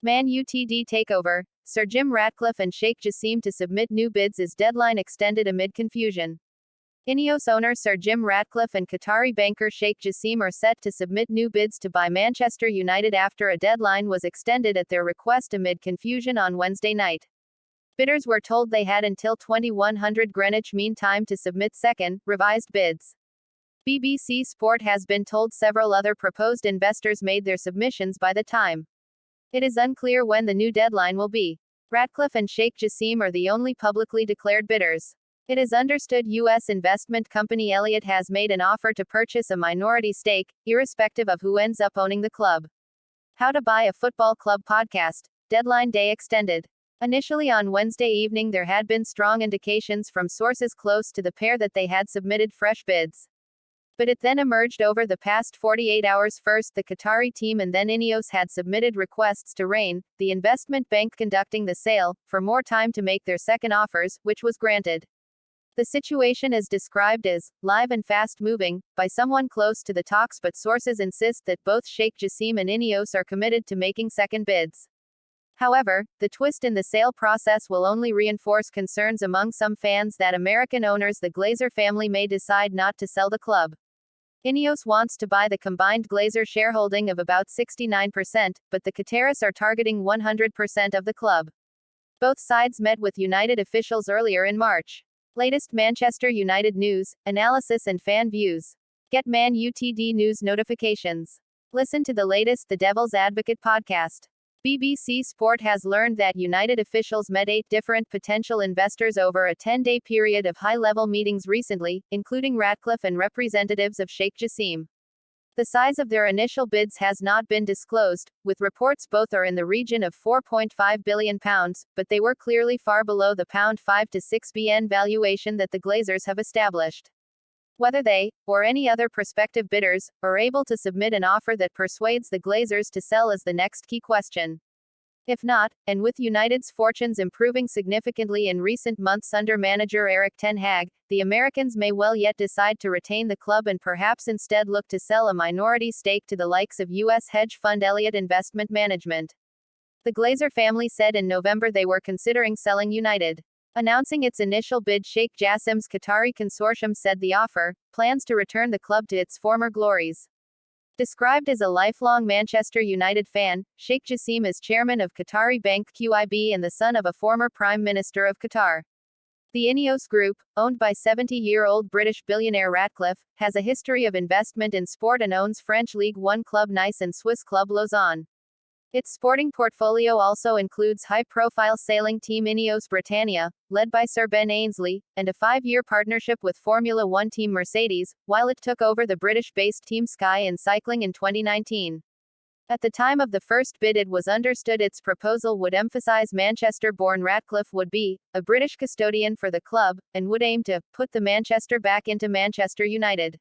Man UTD takeover. Sir Jim Ratcliffe and Sheikh Jassim to submit new bids as deadline extended amid confusion. Ineos owner Sir Jim Ratcliffe and Qatari banker Sheikh Jassim are set to submit new bids to buy Manchester United after a deadline was extended at their request amid confusion on Wednesday night. Bidders were told they had until 2100 Greenwich Mean Time to submit second, revised bids. BBC Sport has been told several other proposed investors made their submissions by the time. It is unclear when the new deadline will be. Ratcliffe and Sheikh Jassim are the only publicly declared bidders. It is understood U.S. investment company Elliott has made an offer to purchase a minority stake, irrespective of who ends up owning the club. How to Buy a Football Club podcast. Deadline day extended. Initially on Wednesday evening, there had been strong indications from sources close to the pair that they had submitted fresh bids. But it then emerged over the past 48 hours. First, the Qatari team and then Ineos had submitted requests to Rain, the investment bank conducting the sale, for more time to make their second offers, which was granted. The situation is described as live and fast moving by someone close to the talks, but sources insist that both Sheikh Jassim and Ineos are committed to making second bids. However, the twist in the sale process will only reinforce concerns among some fans that American owners the Glazer family may decide not to sell the club. Ineos wants to buy the combined Glazer shareholding of about 69%, but the Qataris are targeting 100% of the club. Both sides met with United officials earlier in March. Latest Manchester United news, analysis and fan views. Get Man UTD news notifications. Listen to the latest The Devil's Advocate podcast. BBC Sport has learned that United officials met 8 different potential investors over a 10-day period of high-level meetings recently, including Ratcliffe and representatives of Sheikh Jassim. The size of their initial bids has not been disclosed, with reports both are in the region of £4.5 billion, but they were clearly far below the £5 to £6 billion valuation that the Glazers have established. Whether they, or any other prospective bidders, are able to submit an offer that persuades the Glazers to sell is the next key question. If not, and with United's fortunes improving significantly in recent months under manager Erik ten Hag, the Americans may well yet decide to retain the club and perhaps instead look to sell a minority stake to the likes of U.S. hedge fund Elliott Investment Management. The Glazer family said in November they were considering selling United. Announcing its initial bid, Sheikh Jassim's Qatari consortium said the offer plans to return the club to its former glories. Described as a lifelong Manchester United fan, Sheikh Jassim is chairman of Qatari bank QIB and the son of a former Prime Minister of Qatar. The Ineos Group, owned by 70-year-old British billionaire Ratcliffe, has a history of investment in sport and owns French Ligue 1 club Nice and Swiss club Lausanne. Its sporting portfolio also includes high-profile sailing team Ineos Britannia, led by Sir Ben Ainslie, and a 5-year partnership with Formula One team Mercedes, while it took over the British-based Team Sky in cycling in 2019. At the time of the first bid, it was understood its proposal would emphasize Manchester-born Ratcliffe would be a British custodian for the club, and would aim to put the Manchester back into Manchester United.